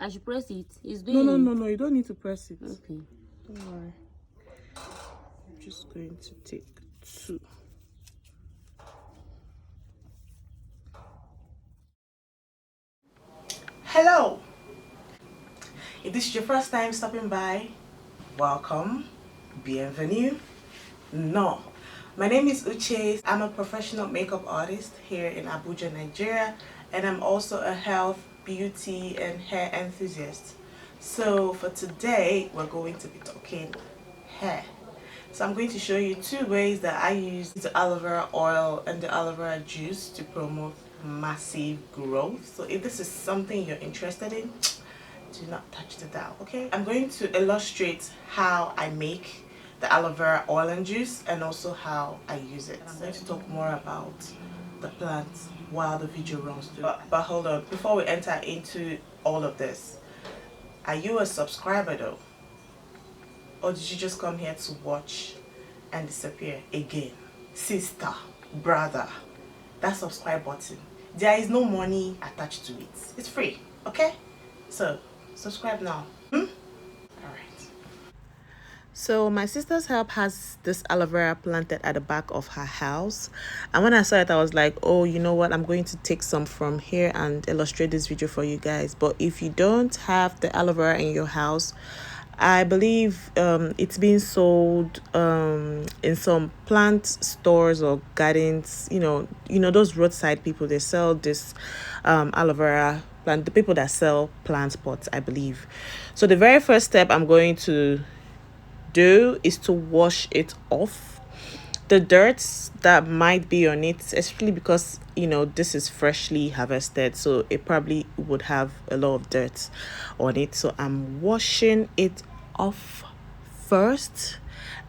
I should press it. It's No, doing. no, no, no. You don't need to press it. Okay. Don't worry. I'm just going to take 2. Hello. If this is your first time stopping by, welcome. Bienvenue. No. My name is Uche. I'm a professional makeup artist here in Abuja, Nigeria, and I'm also a health, beauty, and hair enthusiast. So for today, we're going to be talking hair. So I'm going to show you 2 ways that I use the aloe vera oil and the aloe vera juice to promote massive growth. So if this is something you're interested in, do not touch the dial, okay? I'm going to illustrate how I make the aloe vera oil and juice and also how I use it. I'm going to talk more about the plant while the video runs through. But hold on, before we enter into all of this, are you a subscriber though? Or did you just come here to watch and disappear again? Sister, brother, that subscribe button, there is no money attached to it. It's free, okay? So subscribe now. Alright. So my sister's help has this aloe vera planted at the back of her house, and when I saw it I was like, oh, you know what, I'm going to take some from here and illustrate this video for you guys. But if you don't have the aloe vera in your house, I believe it's being sold in some plant stores or gardens. You know those roadside people, they sell this aloe vera plant, the people that sell plant pots, I believe. So the very first step I'm going to do is to wash it off, the dirt that might be on it, especially because this is freshly harvested, so it probably would have a lot of dirt on it. So I'm washing it off first,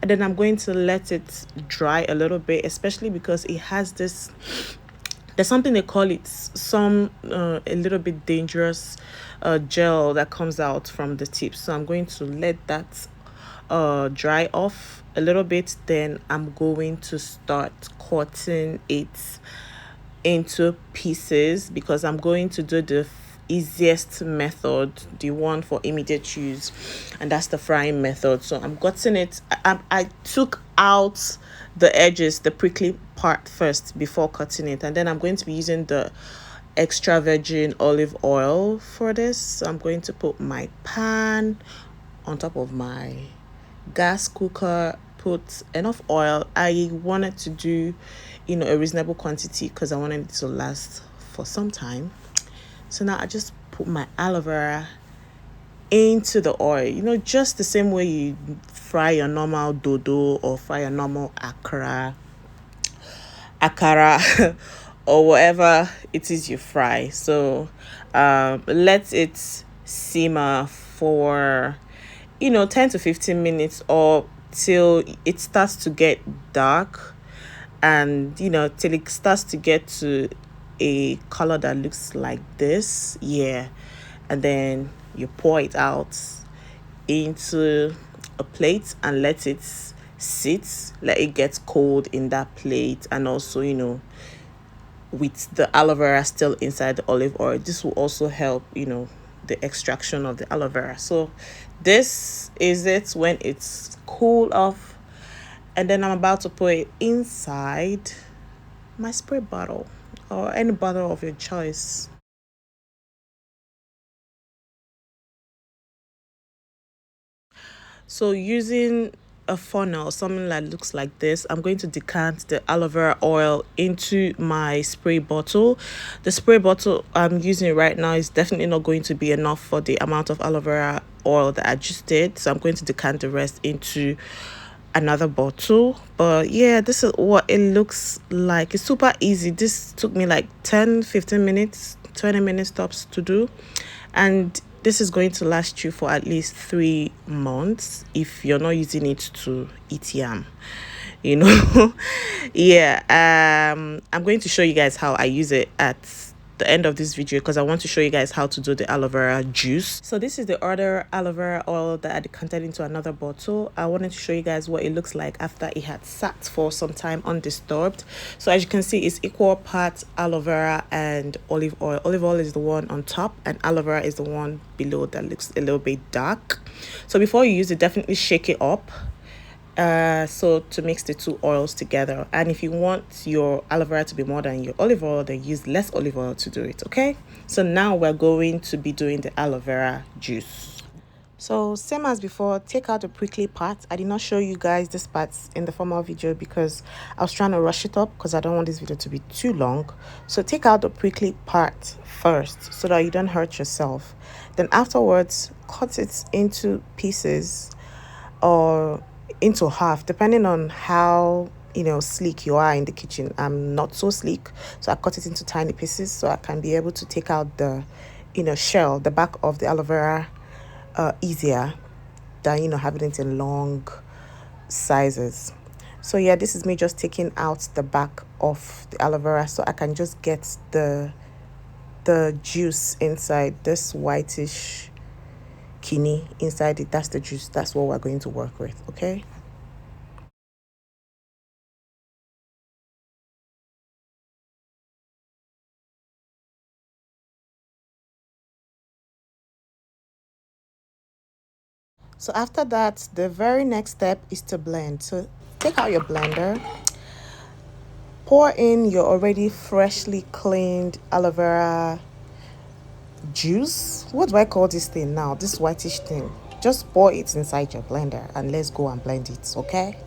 and then I'm going to let it dry a little bit, especially because it has this, there's something they call it, a little bit dangerous gel that comes out from the tips. So I'm going to let that dry off a little bit. Then I'm going to start cutting it into pieces because I'm going to do the easiest method, the one for immediate use, and that's the frying method. So I'm cutting it. I took out the edges, the prickly part first before cutting it, and then I'm going to be using the extra virgin olive oil for this. So I'm going to put my pan on top of my gas cooker, put enough oil. I wanted to do a reasonable quantity because I wanted it to last for some time. So now I just put my aloe vera into the oil, just the same way you fry your normal dodo or fry your normal akara or whatever it is you fry. So let it simmer for 10 to 15 minutes or till it starts to get dark, and till it starts to get to a color that looks like this. Yeah. And then you pour it out into a plate and let it sit, let it get cold in that plate. And also with the aloe vera still inside the olive oil, this will also help the extraction of the aloe vera. So this is it when it's cool off, and then I'm about to put it inside my spray bottle or any bottle of your choice. So using a funnel, something that looks like this, I'm going to decant the aloe vera oil into my spray bottle. The spray bottle I'm using right now is definitely not going to be enough for the amount of aloe vera oil that I just did, so I'm going to decant the rest into another bottle. But yeah, this is what it looks like. It's super easy. This took me like 10-15 minutes, 20 minutes tops to do, and this is going to last you for at least 3 months if you're not using it to eat yam, yeah. I'm going to show you guys how I use it at the end of this video because I want to show you guys how to do the aloe vera juice. So this is the other aloe vera oil that I decanted into another bottle. I wanted to show you guys what it looks like after it had sat for some time undisturbed. So as you can see, it's equal parts aloe vera and olive oil. Olive oil is the one on top and aloe vera is the one below that looks a little bit dark. So before you use it, definitely shake it up so to mix the two oils together. And if you want your aloe vera to be more than your olive oil, then use less olive oil to do it. Okay, so now we're going to be doing the aloe vera juice. So same as before, take out the prickly part. I did not show you guys this parts in the former video because I was trying to rush it up because I don't want this video to be too long. So take out the prickly part first so that you don't hurt yourself. Then afterwards, cut it into pieces or into half, depending on how sleek you are in the kitchen. I'm not so sleek, so I cut it into tiny pieces so I can be able to take out the shell, the back of the aloe vera, easier than having it in long sizes. So yeah, this is me just taking out the back of the aloe vera so I can just get the juice inside, this whitish kidney inside it. That's the juice. That's what we're going to work with. Okay, so after that, the very next step is to blend. So take out your blender, pour in your already freshly cleaned aloe vera juice. What do I call this thing now? This whitish thing. Just pour it inside your blender and let's go and blend it. Okay,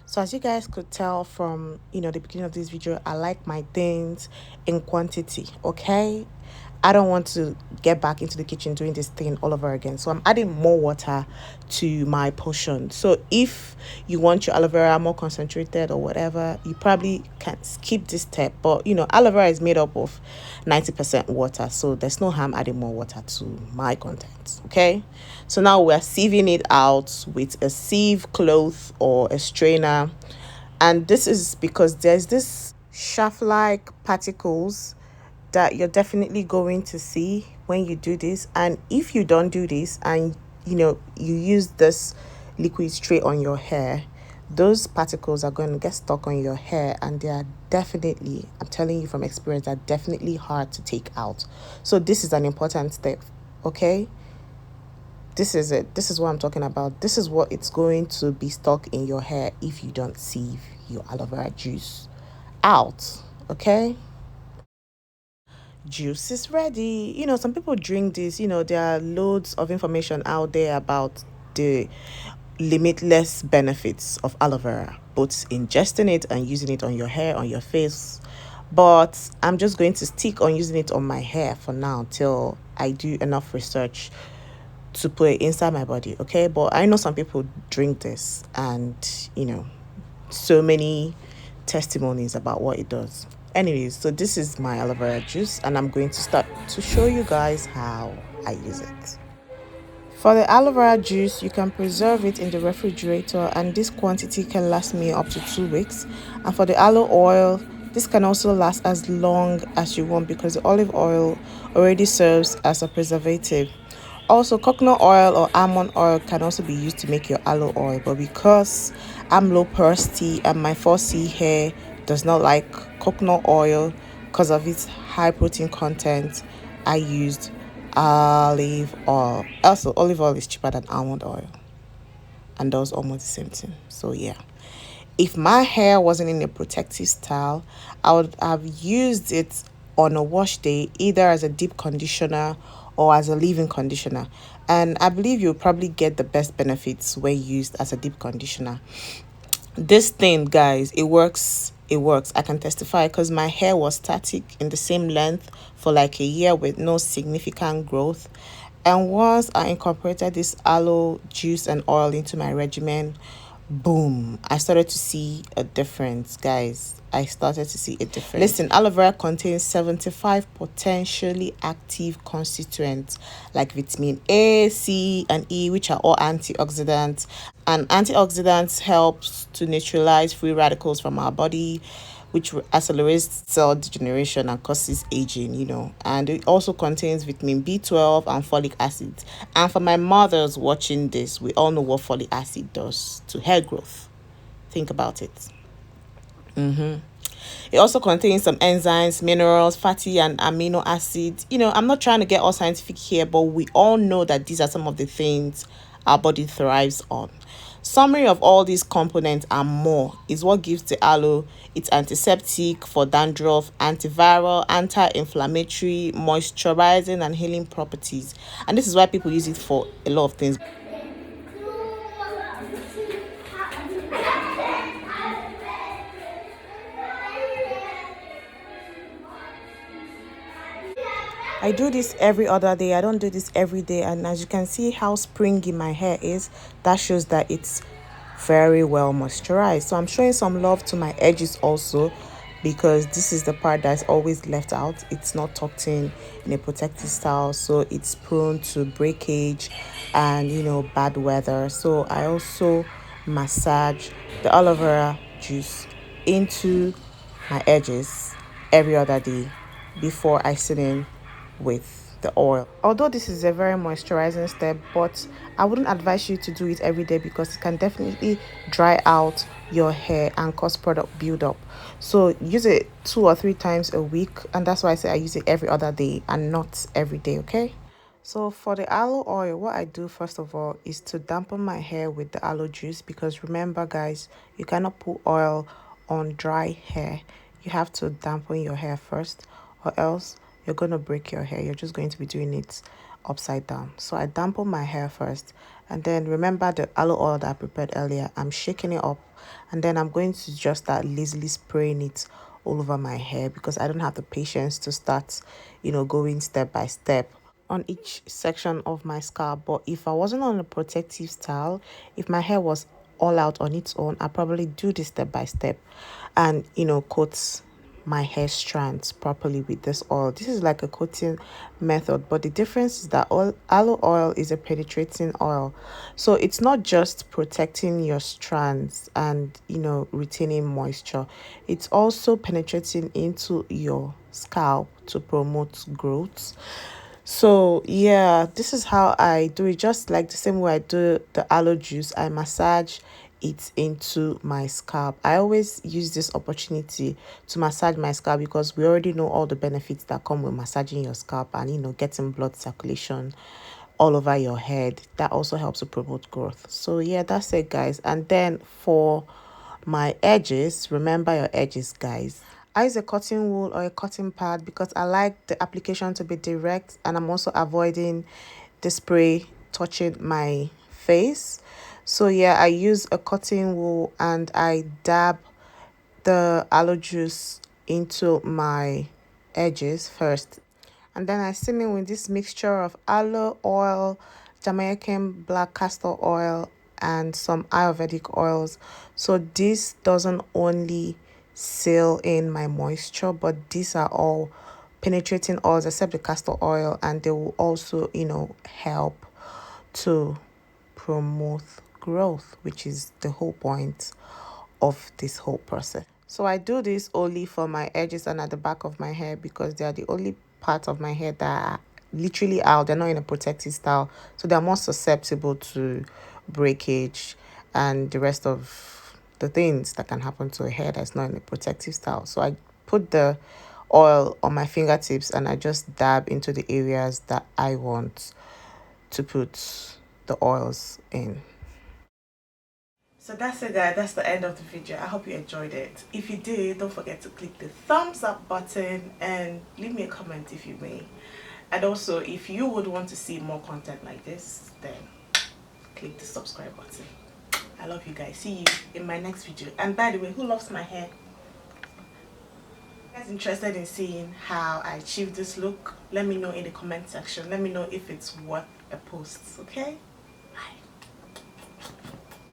so as you guys could tell from the beginning of this video, I like my things in quantity. Okay, I don't want to get back into the kitchen doing this thing all over again. So I'm adding more water to my potion. So if you want your aloe vera more concentrated or whatever, you probably can skip this step. But aloe vera is made up of 90% water. So there's no harm adding more water to my contents. Okay. So now we're sieving it out with a sieve cloth or a strainer. And this is because there's this shaft-like particles that you're definitely going to see when you do this. And if you don't do this and you use this liquid straight on your hair, those particles are going to get stuck on your hair and they are definitely, I'm telling you from experience, are definitely hard to take out. So this is an important step. Okay, this is it. This is what I'm talking about. This is what it's going to be stuck in your hair if you don't sieve your aloe vera juice out. Okay, juice is ready. Some people drink this. There are loads of information out there about the limitless benefits of aloe vera, both ingesting it and using it on your hair, on your face. But I'm just going to stick on using it on my hair for now till I do enough research to put it inside my body. Okay, but I know some people drink this and so many testimonies about what it does. Anyways, so this is my aloe vera juice and I'm going to start to show you guys how I use it. For the aloe vera juice, you can preserve it in the refrigerator and this quantity can last me up to 2 weeks. And for the aloe oil, this can also last as long as you want because the olive oil already serves as a preservative. Also, coconut oil or almond oil can also be used to make your aloe oil, but because I'm low porosity and my 4C hair does not like coconut oil because of its high protein content, I used olive oil. Also, olive oil is cheaper than almond oil and does almost the same thing. So yeah, if my hair wasn't in a protective style, I would have used it on a wash day, either as a deep conditioner or as a leave-in conditioner, and I believe you'll probably get the best benefits when used as a deep conditioner. This thing, guys, it works. I can testify because my hair was static in the same length for like a year with no significant growth, and once I incorporated this aloe juice and oil into my regimen, boom, I started to see a difference, guys. I started to see a difference. Listen, aloe vera contains 75 potentially active constituents like vitamin A, C, and E, which are all antioxidants. And antioxidants helps to neutralize free radicals from our body, which accelerates cell degeneration and causes aging, And it also contains vitamin B12 and folic acid. And for my mothers watching this, we all know what folic acid does to hair growth. Think about it. It also contains some enzymes, minerals, fatty and amino acids. I'm not trying to get all scientific here, but we all know that these are some of the things our body thrives on. Summary of all these components and more is what gives the aloe its antiseptic for dandruff, antiviral, anti-inflammatory, moisturizing and healing properties. And this is why people use it for a lot of things. I do this every other day. I don't do this every day. And as you can see how springy my hair is, that shows that it's very well moisturized. So I'm showing some love to my edges also, because this is the part that's always left out. It's not tucked in a protective style, so it's prone to breakage and bad weather. So I also massage the aloe vera juice into my edges every other day before I sit in with the oil. Although this is a very moisturizing step, but I wouldn't advise you to do it every day because it can definitely dry out your hair and cause product buildup. So use it 2 or 3 times a week, and that's why I say I use it every other day and not every day. Okay. So for the aloe oil, what I do first of all is to dampen my hair with the aloe juice, because remember guys, you cannot put oil on dry hair. You have to dampen your hair first, or else you're going to break your hair. You're just going to be doing it upside down. So I dampen my hair first, and then remember the aloe oil that I prepared earlier. I'm shaking it up, and then I'm going to just start lazily spraying it all over my hair, because I don't have the patience to start going step by step on each section of my scalp. But if I wasn't on a protective style, if my hair was all out on its own, I probably do this step by step and coat my hair strands properly with this oil. This is like a coating method, but the difference is that aloe oil is a penetrating oil, so it's not just protecting your strands and retaining moisture, it's also penetrating into your scalp to promote growth. So yeah, this is how I do it. Just like the same way I do the aloe juice, I massage it into my scalp. I always use this opportunity to massage my scalp, because we already know all the benefits that come with massaging your scalp and getting blood circulation all over your head. That also helps to promote growth. So yeah, that's it guys. And then for my edges, remember your edges guys, I use a cotton wool or a cotton pad because I like the application to be direct, and I'm also avoiding the spray touching my face. So yeah, I use a cotton wool and I dab the aloe juice into my edges first, and then I season with this mixture of aloe oil, Jamaican black castor oil, and some Ayurvedic oils. So this doesn't only seal in my moisture, but these are all penetrating oils except the castor oil, and they will also help to promote growth, which is the whole point of this whole process. So I do this only for my edges and at the back of my hair, because they are the only part of my hair that are literally out. They're not in a protective style, so they're more susceptible to breakage and the rest of the things that can happen to a hair that's not in a protective style. So I put the oil on my fingertips and I just dab into the areas that I want to put the oils in. So that's it guys, that's the end of the video. I hope you enjoyed it. If you did, don't forget to click the thumbs up button and leave me a comment if you may. And also, if you would want to see more content like this, then click the subscribe button. I love you guys. See you in my next video. And by the way, who loves my hair? If you guys interested in seeing how I achieve this look, let me know in the comment section. Let me know if it's worth a post, okay?